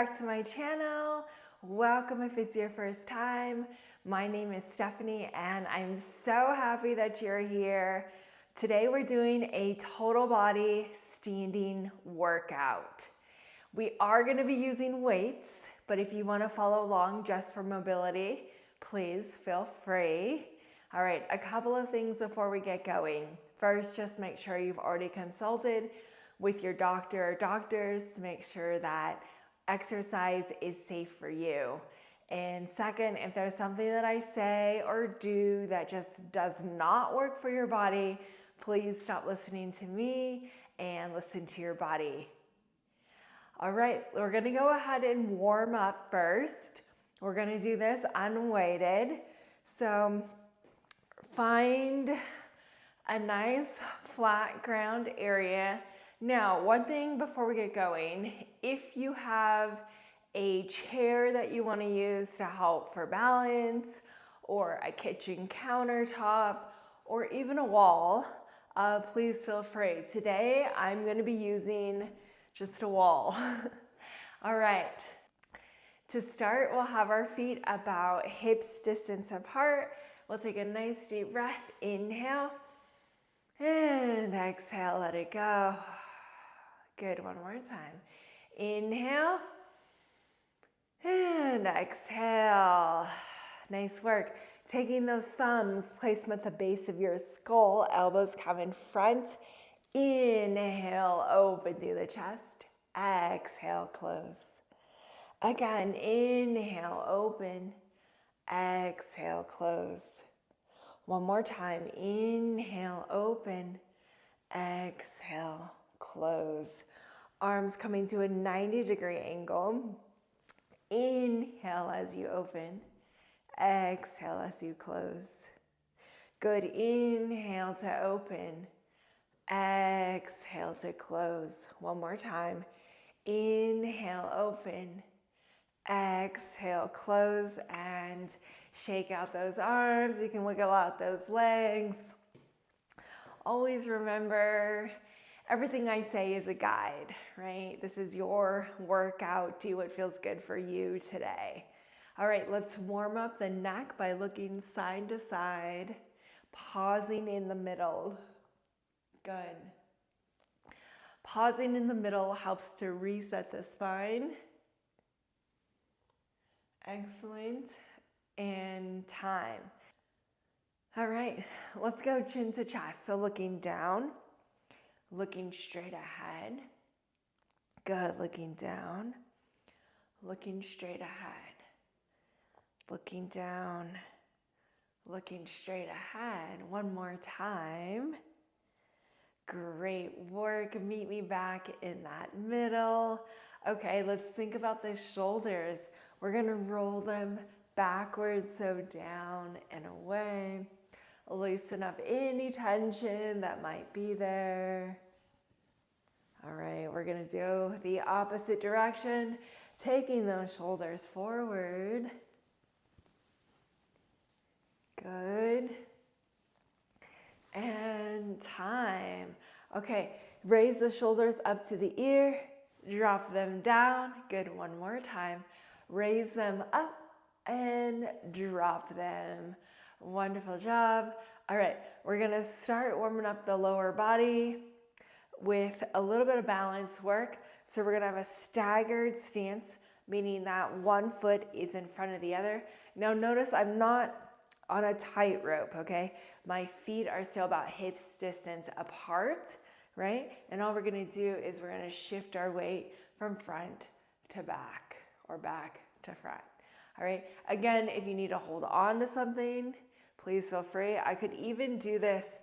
back to my channel. Welcome if it's your first time. My name is Stephanie and I'm so happy that you're here. Today we're doing a total body standing workout. We are going to be using weights, but if you want to follow along just for mobility, please feel free. All right, a couple of things before we get going. First, just make sure you've already consulted with your doctor or doctors to make sure that exercise is safe for you. And second, if there's something that I say or do that just does not work for your body, please stop listening to me and listen to your body. All right, we're gonna go ahead and warm up first. We're gonna do this unweighted. So find a nice flat ground area. Now, one thing before we get going, if you have a chair that you want to use to help for balance, or a kitchen countertop, or even a wall, please feel free. Today, I'm going to be using just a wall. All right. To start, we'll have our feet about hips distance apart. We'll take a nice deep breath. Inhale and exhale, let it go. Good, one more time. Inhale and exhale. Nice work. Taking those thumbs, place them at the base of your skull, elbows come in front. Inhale, open through the chest. Exhale, close. Again, inhale, open. Exhale, close. One more time. Inhale, open. Exhale, close. Arms coming to a 90-degree angle. Inhale as you open. Exhale as you close. Good. Inhale to open. Exhale to close. One more time. Inhale, open. Exhale, close, and shake out those arms. You can wiggle out those legs. Always remember, everything I say is a guide, right? This is your workout. Do what feels good for you today. All right, let's warm up the neck by looking side to side, pausing in the middle. Good. Pausing in the middle helps to reset the spine. Excellent. And time. All right, let's go chin to chest. So looking down, looking straight ahead. Good, looking down, looking straight ahead. Looking down, looking straight ahead. One more time. Great work. Meet me back in that middle. Okay, let's think about the shoulders. We're gonna roll them backwards, so down and away. Loosen up any tension that might be there. All right, we're gonna do the opposite direction, taking those shoulders forward. Good. And time. Okay, raise the shoulders up to the ear, drop them down. Good, one more time. Raise them up and drop them. Wonderful job. All right, we're gonna start warming up the lower body with a little bit of balance work. So we're gonna have a staggered stance, meaning that one foot is in front of the other. Now notice I'm not on a tightrope, okay? My feet are still about hips distance apart, right? And all we're gonna do is we're gonna shift our weight from front to back or back to front. All right, again, if you need to hold on to something, please feel free. I could even do this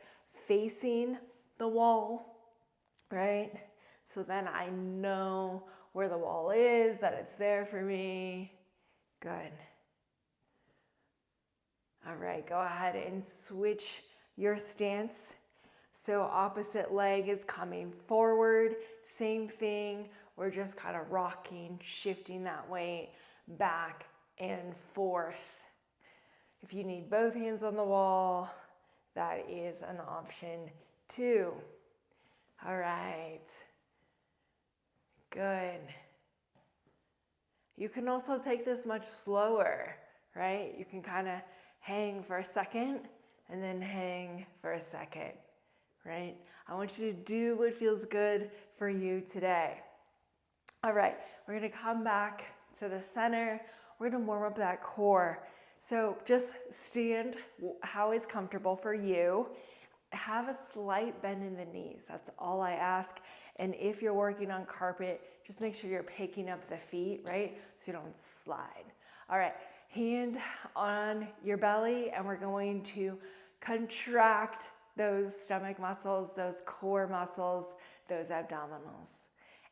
facing the wall, right? So then I know where the wall is, that it's there for me. Good. All right, go ahead and switch your stance. So opposite leg is coming forward. Same thing, we're just kind of rocking, shifting that weight back and forth. If you need both hands on the wall, that is an option too. All right, good. You can also take this much slower, right? You can kind of hang for a second and then hang for a second, right? I want you to do what feels good for you today. All right, we're gonna come back to the center. We're gonna warm up that core. So just stand how is comfortable for you. Have a slight bend in the knees. That's all I ask. And if you're working on carpet, just make sure you're picking up the feet, right? So you don't slide. All right, hand on your belly, and we're going to contract those stomach muscles, those core muscles, those abdominals,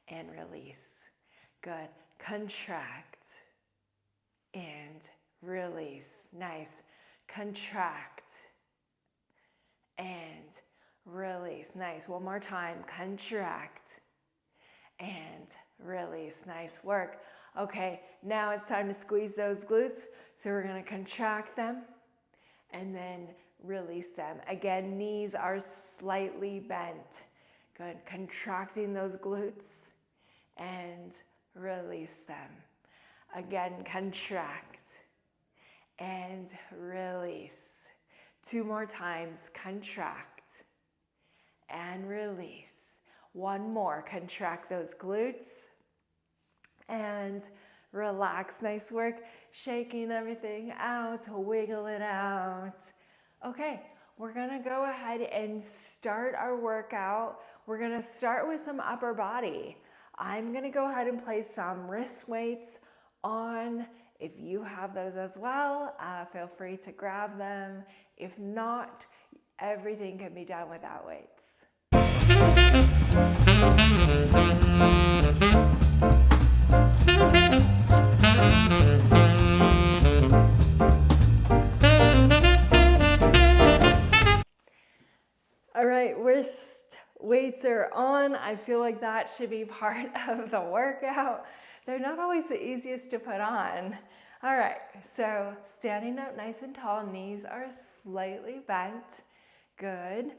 and release. Good. Contract and release. Nice. Contract and release. Nice. One more time. Contract and release. Nice work. Okay, now it's time to squeeze those glutes. So we're going to contract them and then release them. Again, knees are slightly bent. Good. Contracting those glutes and release them. Again, contract and release. 2 more times. Contract and release. 1 more. Contract those glutes and relax. Nice work. Shaking everything out. Wiggle it out. Okay, we're gonna go ahead and start our workout. We're gonna start with some upper body. I'm gonna go ahead and place some wrist weights on. If you have those as well, feel free to grab them. If not, everything can be done without weights. All right, wrist weights are on. I feel like that should be part of the workout. They're not always the easiest to put on. All right, so standing up nice and tall, knees are slightly bent. Good.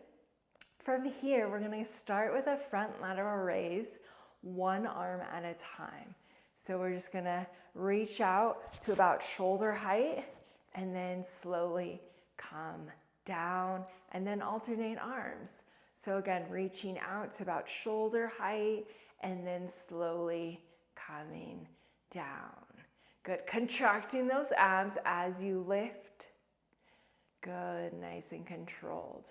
From here, we're gonna start with a front lateral raise, 1 arm at a time. So we're just gonna reach out to about shoulder height and then slowly come down and then alternate arms. So again, reaching out to about shoulder height and then slowly coming down. Good. Contracting those abs as you lift. Good. Nice and controlled.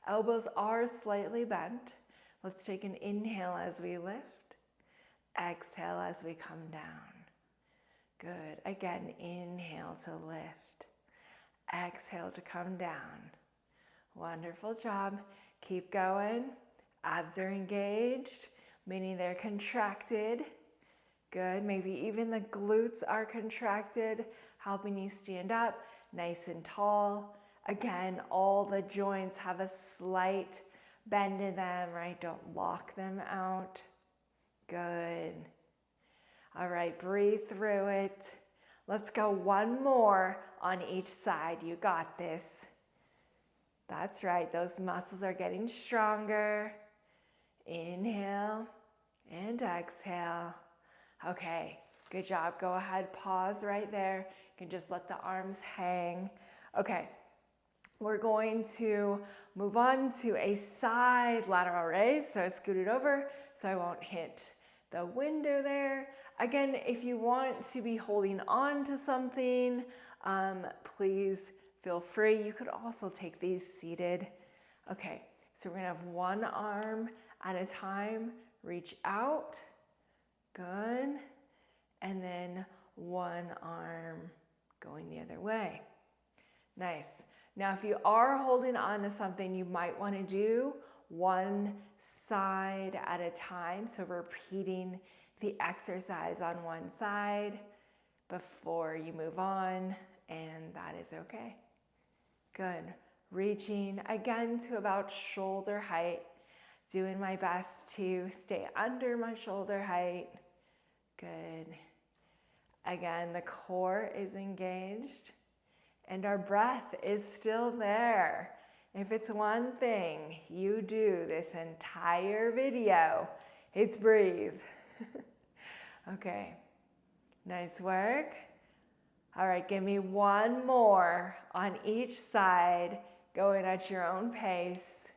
Elbows are slightly bent. Let's take an inhale as we lift. Exhale as we come down. Good. Again, inhale to lift. Exhale to come down. Wonderful job. Keep going. Abs are engaged, meaning they're contracted. Good. Maybe even the glutes are contracted, helping you stand up nice and tall. Again, all the joints have a slight bend in them, right? Don't lock them out. Good. All right, breathe through it. Let's go 1 more on each side. You got this. That's right, those muscles are getting stronger. Inhale and exhale. Okay, good job. Go ahead, pause right there. You can just let the arms hang. Okay, we're going to move on to a side lateral raise. So scoot it over so I won't hit the window there. Again, if you want to be holding on to something, please feel free. You could also take these seated. Okay, so we're gonna have 1 arm at a time. Reach out. Good. And then 1 arm going the other way. Nice. Now, if you are holding on to something, you might want to do 1 side at a time. So repeating the exercise on 1 side before you move on, and that is okay. Good. Reaching again to about shoulder height. Doing my best to stay under my shoulder height. Good. Again, the core is engaged and our breath is still there. If it's one thing you do this entire video, it's breathe. Okay. Nice work. All right, give me one more on each side, going at your own pace.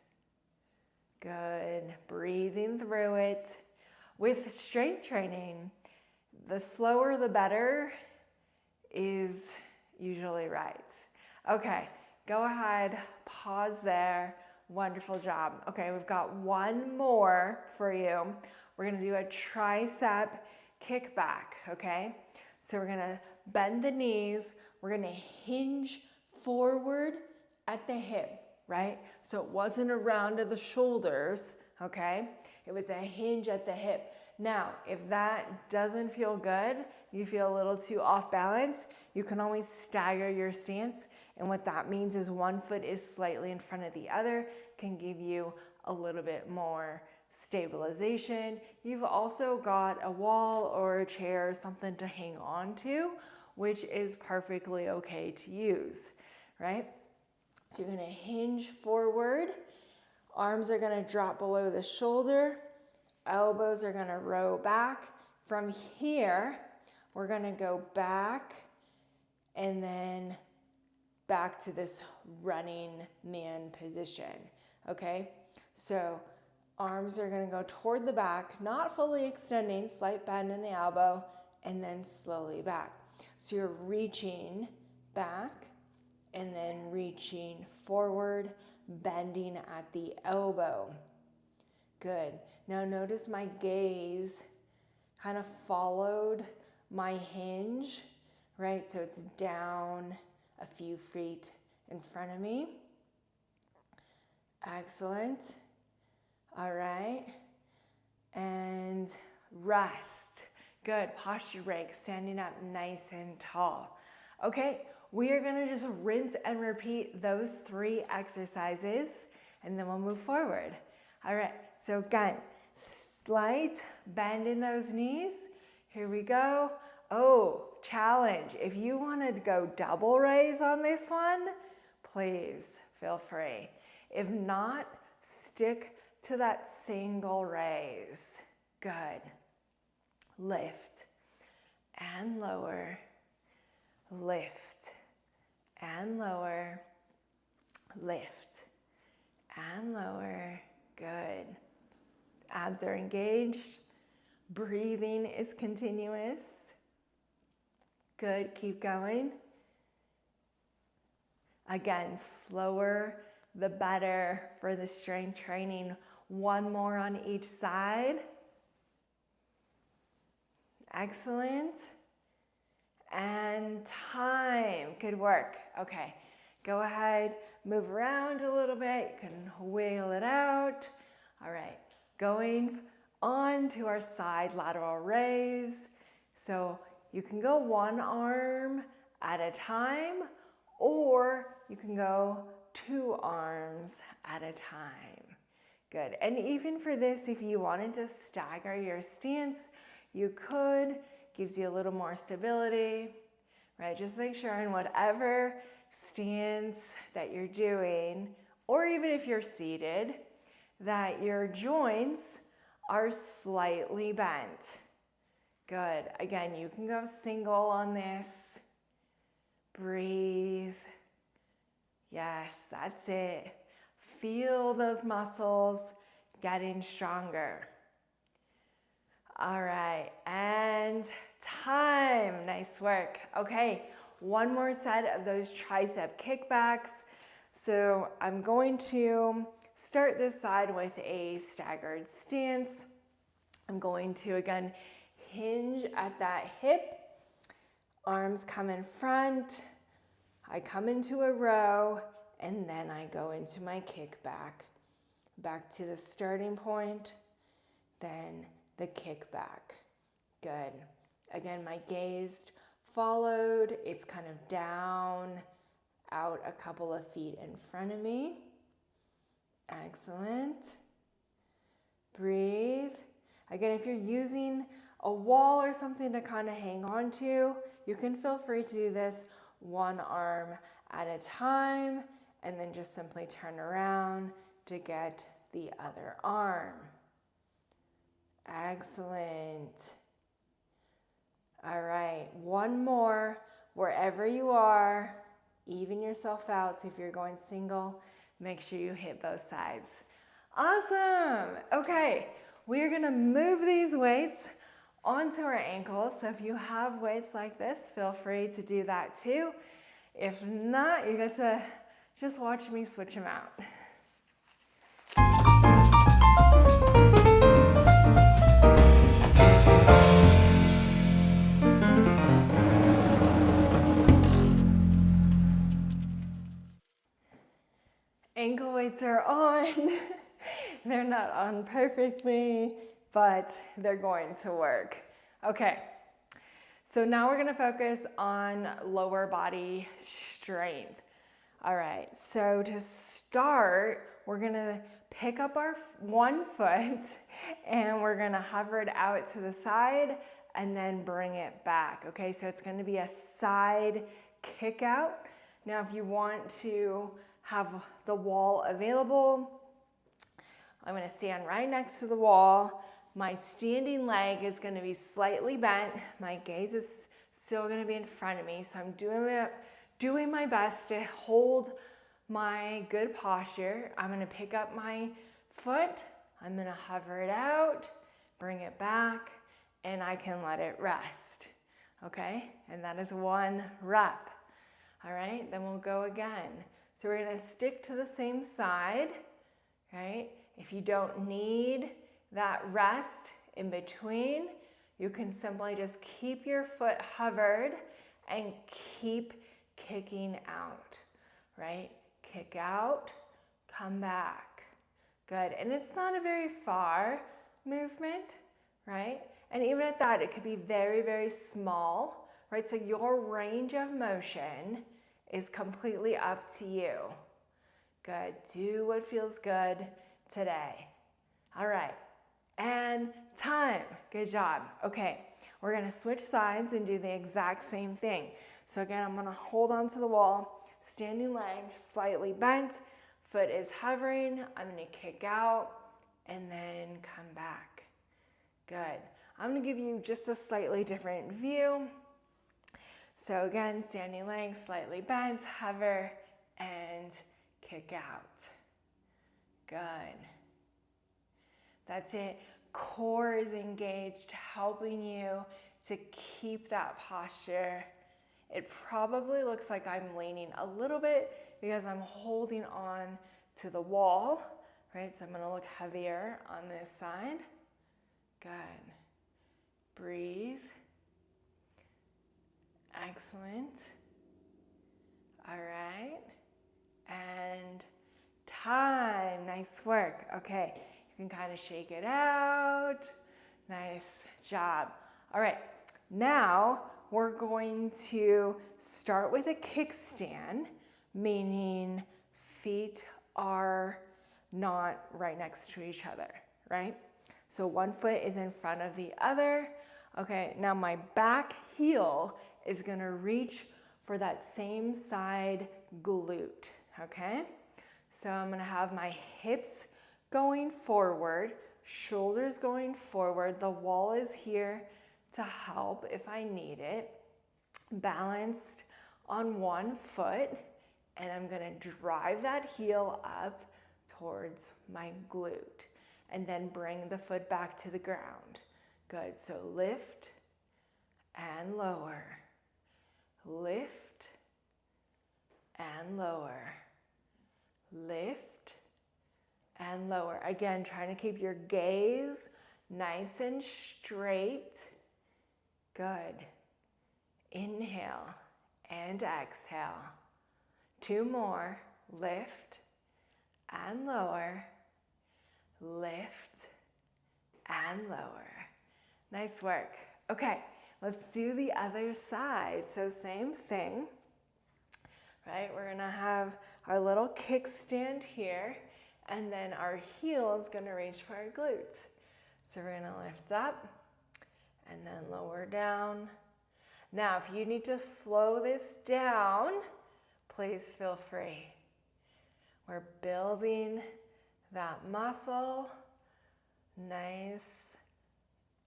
Good. Breathing through it. With strength training, the slower the better is usually right. Okay, go ahead, pause there. Wonderful job. Okay, we've got one more for you. We're gonna do a tricep kickback, okay? So we're gonna bend the knees, we're gonna hinge forward at the hip, right? So it wasn't around to the shoulders, okay? It was a hinge at the hip. Now, if that doesn't feel good, you feel a little too off balance, you can always stagger your stance. And what that means is one foot is slightly in front of the other, can give you a little bit more stabilization. You've also got a wall or a chair or something to hang on to, which is perfectly okay to use, right? So you're gonna hinge forward, arms are gonna drop below the shoulder, elbows are gonna row back. From here, we're gonna go back and then back to this running man position, okay? So arms are gonna go toward the back, not fully extending, slight bend in the elbow, and then slowly back. So you're reaching back and then reaching forward, bending at the elbow. Good. Now notice my gaze kind of followed my hinge, right? So it's down a few feet in front of me. Excellent. All right. And rest. Good. Posture break, standing up nice and tall. Okay, we are gonna just rinse and repeat those 3 exercises and then we'll move forward. All right, so again, slight bend in those knees. Here we go. Oh, challenge. If you wanna go double raise on this one, please feel free. If not, stick to that single raise. Good. Lift and lower, lift and lower, lift and lower. Good. Abs are engaged. Breathing is continuous. Good, keep going. Again, slower the better for the strength training. One more on each side. Excellent. And time. Good work. Okay, go ahead, move around a little bit. You can wiggle it out. All right, going on to our side lateral raise. So you can go one arm at a time, or you can go 2 arms at a time. Good. And even for this, if you wanted to stagger your stance, you could. Gives you a little more stability, right? Just make sure in whatever stance that you're doing, or even if you're seated, that your joints are slightly bent. Good. Again, you can go single on this. Breathe. Yes, that's it. Feel those muscles getting stronger. All right, and time. Nice work. Okay, one more set of those tricep kickbacks. So I'm going to start this side with a staggered stance. I'm going to, again, hinge at that hip. Arms come in front. I come into a row, and then I go into my kickback. Back to the starting point, then the kickback. Good. Again, my gaze followed. It's kind of down, out a couple of feet in front of me. Excellent. Breathe. Again, if you're using a wall or something to kind of hang on to, you can feel free to do this one arm at a time, and then just simply turn around to get the other arm. Excellent. All right, one more, wherever you are, even yourself out. So if you're going single, make sure you hit both sides. Awesome. Okay, we're gonna move these weights onto our ankles. So if you have weights like this, feel free to do that too. If not, you get to just watch me switch them out. Ankle weights are on. They're not on perfectly, but they're going to work. Okay, so now we're gonna focus on lower body strength. All right, so to start, we're gonna pick up our one foot and we're gonna hover it out to the side and then bring it back. Okay, so it's gonna be a side kick out. Now, if you want to have the wall available, I'm gonna stand right next to the wall. My standing leg is gonna be slightly bent. My gaze is still gonna be in front of me. So I'm doing my best to hold my good posture. I'm gonna pick up my foot. I'm gonna hover it out, bring it back, and I can let it rest. Okay, and that is one rep. All right, then we'll go again. So we're gonna stick to the same side, right? If you don't need that rest in between, you can simply just keep your foot hovered and keep kicking out, right? Kick out, come back. Good, and it's not a very far movement, right? And even at that, it could be very, very small, right? So your range of motion is completely up to you. Good, do what feels good today. All right, and time, good job. Okay, we're gonna switch sides and do the exact same thing. So again, I'm gonna hold onto the wall, standing leg slightly bent, foot is hovering, I'm gonna kick out and then come back. Good, I'm gonna give you just a slightly different view. So again, standing leg slightly bent, hover, and kick out. Good. That's it. Core is engaged, helping you to keep that posture. It probably looks like I'm leaning a little bit because I'm holding on to the wall, right? So I'm gonna look heavier on this side. Good. Breathe. Excellent. All right. And time. Nice work. Okay. You can kind of shake it out. Nice job. All right. Now we're going to start with a kickstand, meaning feet are not right next to each other, right? So one foot is in front of the other. Okay, now my back heel is gonna reach for that same side glute, okay? So I'm gonna have my hips going forward, shoulders going forward. The wall is here to help if I need it. Balanced on one foot, and I'm gonna drive that heel up towards my glute, and then bring the foot back to the ground. Good, so lift and lower. Lift and lower. Lift and lower. Again, trying to keep your gaze nice and straight. Good. Inhale and exhale. Two more. Lift and lower. Lift and lower. Nice work. Okay, let's do the other side. So same thing, right? We're gonna have our little kickstand here, and then our heel is gonna reach for our glutes. So we're gonna lift up and then lower down. Now, if you need to slow this down, please feel free. We're building that muscle nice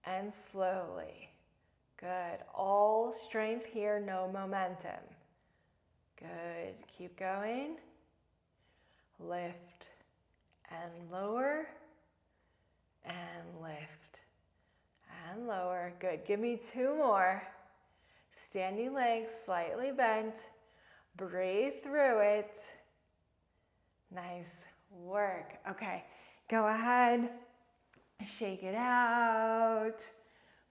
and slowly. Good. All strength here, no momentum. Good. Keep going. Lift and lower and lift and lower. Good. Give me 2 more. Standing legs slightly bent. Breathe through it. Nice work. Okay. Go ahead. Shake it out.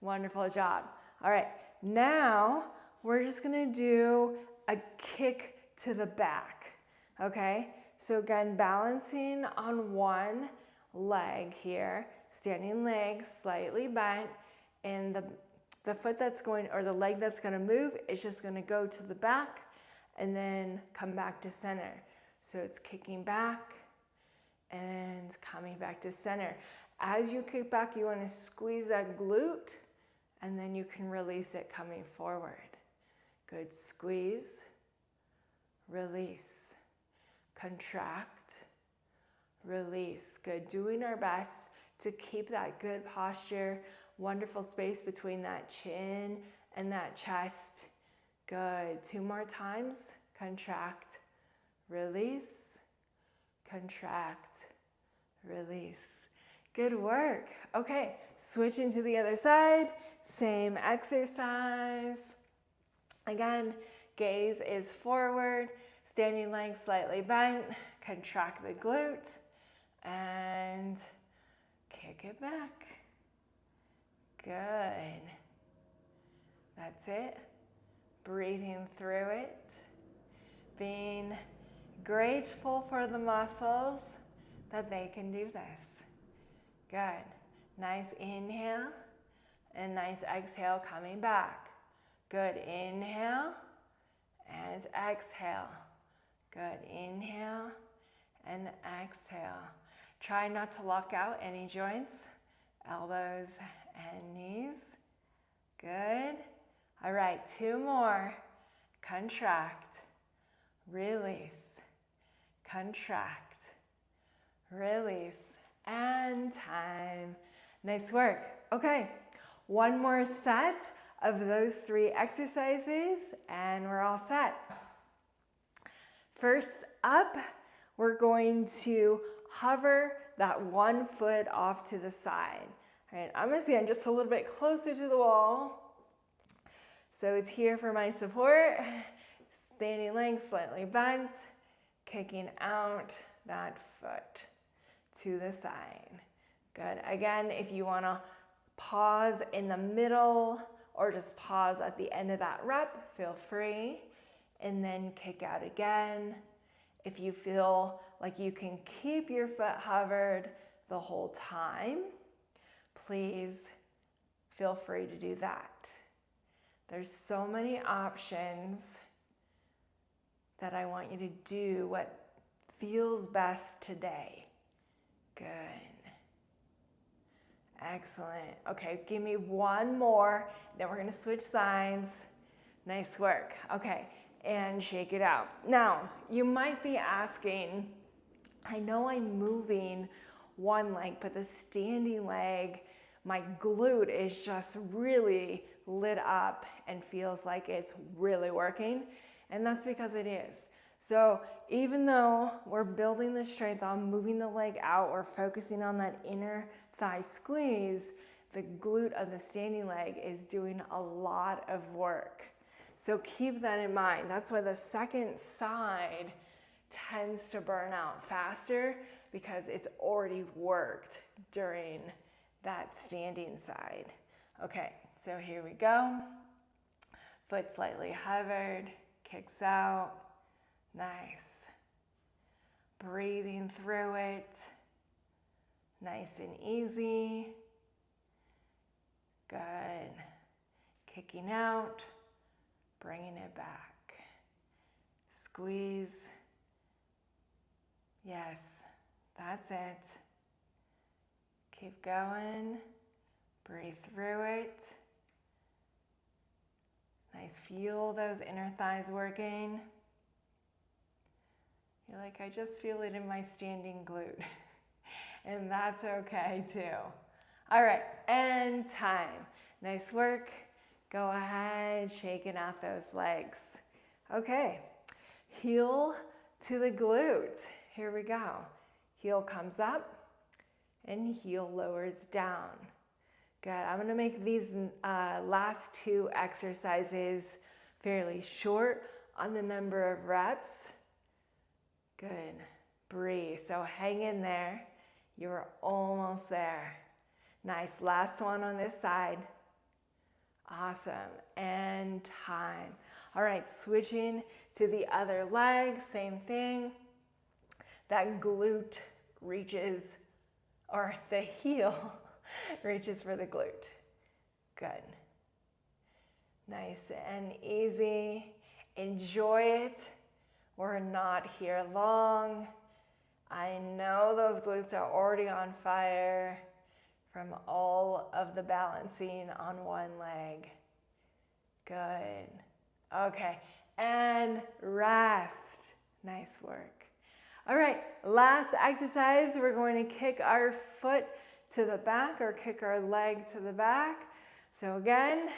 Wonderful job. All right. Now we're just going to do a kick to the back. Okay. So again, balancing on one leg here, standing legs slightly bent, and the foot that's going, or the leg that's going to move is just going to go to the back and then come back to center. So it's kicking back and coming back to center. As you kick back, you want to squeeze that glute, and then you can release it coming forward. Good. Squeeze, release, contract, release. Good. Doing our best to keep that good posture, wonderful space between that chin and that chest. Good. 2 more times. Contract, release, contract, release. Good work. Okay, switching to the other side. Same exercise. Again, gaze is forward, standing legs slightly bent, contract the glute, and kick it back. Good. That's it. Breathing through it. Being grateful for the muscles that they can do this. Good. Nice inhale and nice exhale coming back. Good. Inhale and exhale. Good. Inhale and exhale. Try not to lock out any joints, elbows and knees. Good. All right, 2 more. Contract, release, contract, release, and time. Nice work. Okay, 1 more set of those 3 exercises and we're all set. First up, we're going to hover that 1 foot off to the side. All right, I'm gonna stand just a little bit closer to the wall. So it's here for my support. Standing legs slightly bent, kicking out that foot to the side. Good. Again, if you want to pause in the middle or just pause at the end of that rep, feel free, and then kick out again. If you feel like you can keep your foot hovered the whole time, please feel free to do that. There's so many options that I want you to do what feels best today. Good. Excellent. Okay, give me 1 more, then we're gonna switch sides. Nice work. Okay, and shake it out. Now, you might be asking, I know I'm moving one leg, but the standing leg, my glute is just really lit up and feels like it's really working, and that's because it is. So even though we're building the strength on moving the leg out, we're focusing on that inner thigh squeeze, the glute of the standing leg is doing a lot of work. So keep that in mind. That's why the second side tends to burn out faster, because it's already worked during that standing side. Okay, so here we go. Foot slightly hovered, kicks out. Nice. Breathing through it. Nice and easy. Good. Kicking out, bringing it back. Squeeze. Yes, that's it. Keep going. Breathe through it. Nice. Feel those inner thighs working. You're like, I just feel it in my standing glute. And that's okay too. All right, and time. Nice work. Go ahead, shaking out those legs. Okay, heel to the glute. Here we go. Heel comes up and heel lowers down. Good. I'm going to make these last two exercises fairly short on the number of reps. Good. Breathe. So hang in there. You're almost there. Nice. Last one on this side. Awesome. And time. All right. Switching to the other leg. Same thing. That glute reaches, or the heel reaches for the glute. Good. Nice and easy. Enjoy it. We're not here long. I know those glutes are already on fire from all of the balancing on one leg. Good. Okay. And rest. Nice work. All right. Last exercise, we're going to kick our foot to the back or kick our leg to the back. So again,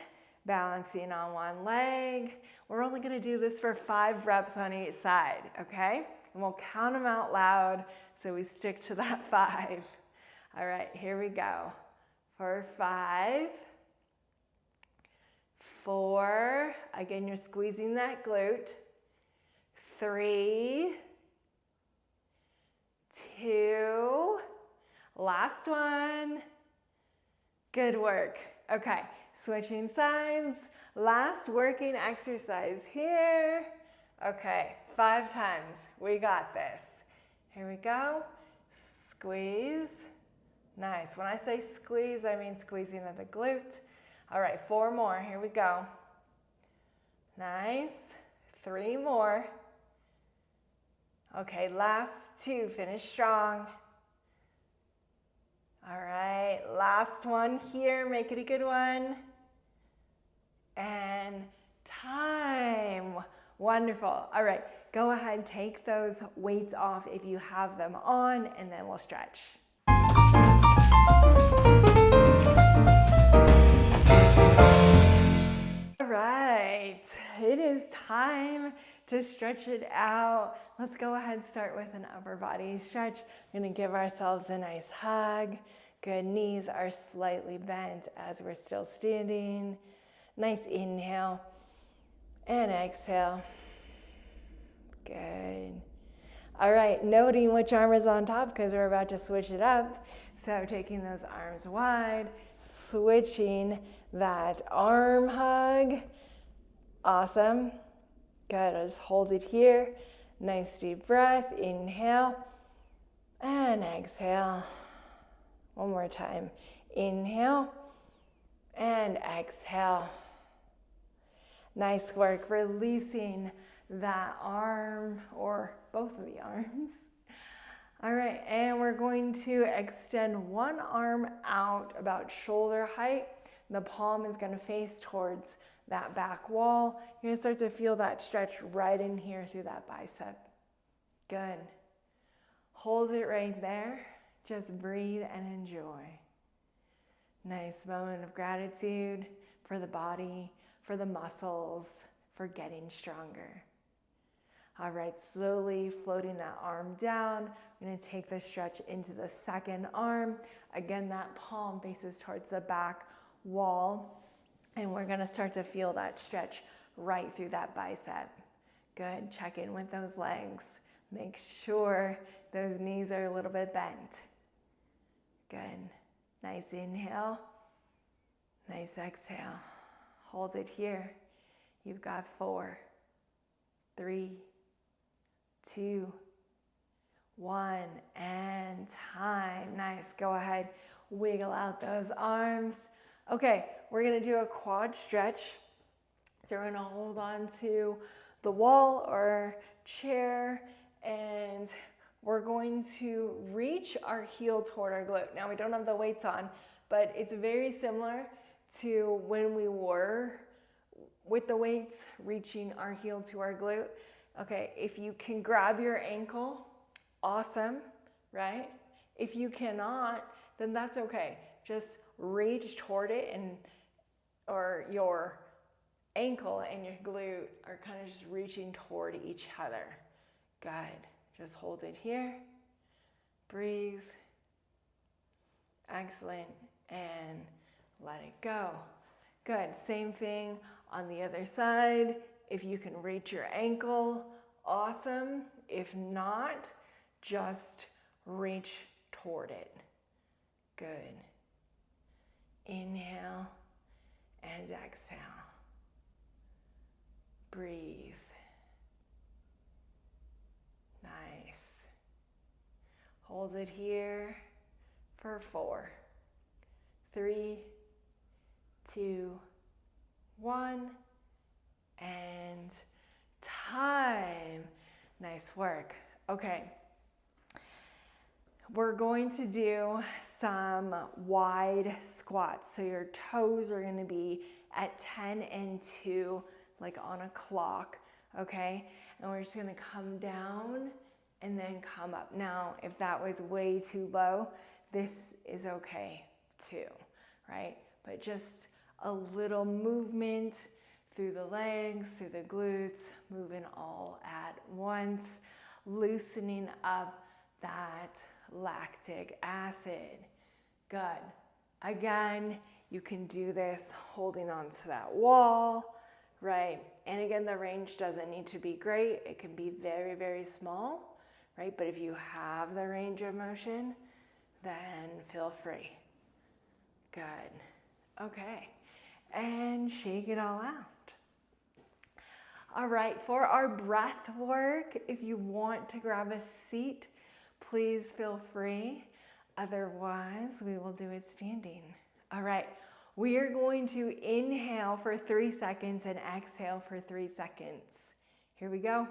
balancing on one leg. We're only going to do this for 5 reps on each side, okay? And we'll count them out loud so we stick to that 5. All right, here we go. For 5, 4, again, you're squeezing that glute. 3, 2, last one. Good work. Okay, switching sides. Last working exercise here. Okay, 5 times. We got this. Here we go. Squeeze. Nice. When I say squeeze, I mean squeezing of the glute. All right, 4 more. Here we go. Nice. 3 more. Okay, last 2. Finish strong. All right, last one here. Make it a good one. And time. Wonderful. All right, go ahead, take those weights off if you have them on, and then we'll stretch. All right, it is time to stretch it out. Let's go ahead and start with an upper body stretch. We're gonna give ourselves a nice hug. Good, knees are slightly bent as we're still standing. Nice inhale and exhale. Good. All right, noting which arm is on top because we're about to switch it up. So taking those arms wide, switching that arm hug. Awesome. Good, I'll just hold it here. Nice deep breath, inhale and exhale. One more time. Inhale and exhale. Nice work, releasing that arm or both of the arms. All right, and we're going to extend one arm out about shoulder height. The palm is gonna face towards that back wall. You're gonna start to feel that stretch right in here through that bicep. Good. Hold it right there. Just breathe and enjoy. Nice moment of gratitude for the body, for the muscles, for getting stronger. All right, slowly floating that arm down. We're gonna take the stretch into the second arm. Again, that palm faces towards the back wall. And we're gonna start to feel that stretch right through that bicep. Good, check in with those legs. Make sure those knees are a little bit bent. Good, nice inhale, nice exhale. Hold it here. You've got 4, 3, 2, 1, and time. Nice, go ahead, wiggle out those arms. Okay, we're gonna do a quad stretch. So we're gonna hold on to the wall or chair, and we're going to reach our heel toward our glute. Now we don't have the weights on, but it's very similar to when we were with the weights, reaching our heel to our glute. Okay, if you can grab your ankle, awesome, right? If you cannot, then that's okay. Just reach toward it, and or your ankle and your glute are kind of just reaching toward each other. Good. Just hold it here. Breathe. Excellent. And let it go. Good. Same thing on the other side. If you can reach your ankle, awesome. If not, just reach toward it. Good. Inhale and exhale. Breathe. Nice. Hold it here for 4, 3, 2, 1, and time. Nice work. Okay. We're going to do some wide squats. So your toes are going to be at 10 and 2, like on a clock, okay? And we're just going to come down and then come up. Now, if that was way too low, this is okay too, right? But just a little movement through the legs, through the glutes, moving all at once, loosening up that lactic acid. Good. Again, you can do this holding onto that wall, right? And again, the range doesn't need to be great. It can be very, very small, right? But if you have the range of motion, then feel free. Good. Okay. And shake it all out. All right, for our breath work, if you want to grab a seat, please feel free. Otherwise, we will do it standing. All right, we are going to inhale for 3 seconds and exhale for 3 seconds. Here we go.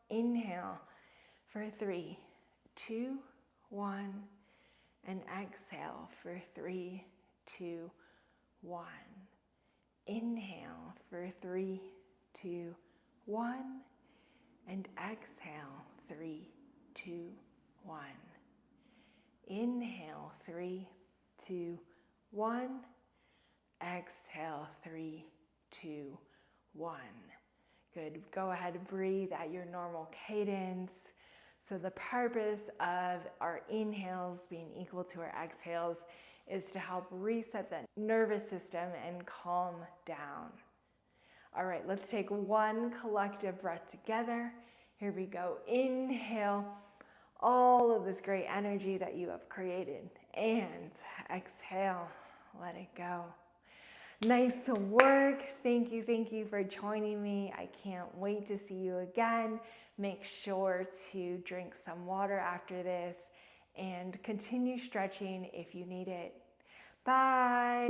Inhale for 3, 2, 1, and exhale for 3, 2, 1. Inhale for 3, 2, 1, and exhale 3, 2, 1. Inhale 3, 2, 1. Exhale 3, 2, 1. Good. Go ahead and breathe at your normal cadence. So the purpose of our inhales being equal to our exhales is to help reset the nervous system and calm down. All right, let's take one collective breath together. Here we go. Inhale all of this great energy that you have created, and exhale, let it go. Nice work. Thank you for joining me. I can't wait to see you again. Make sure to drink some water after this and continue stretching if you need it. Bye.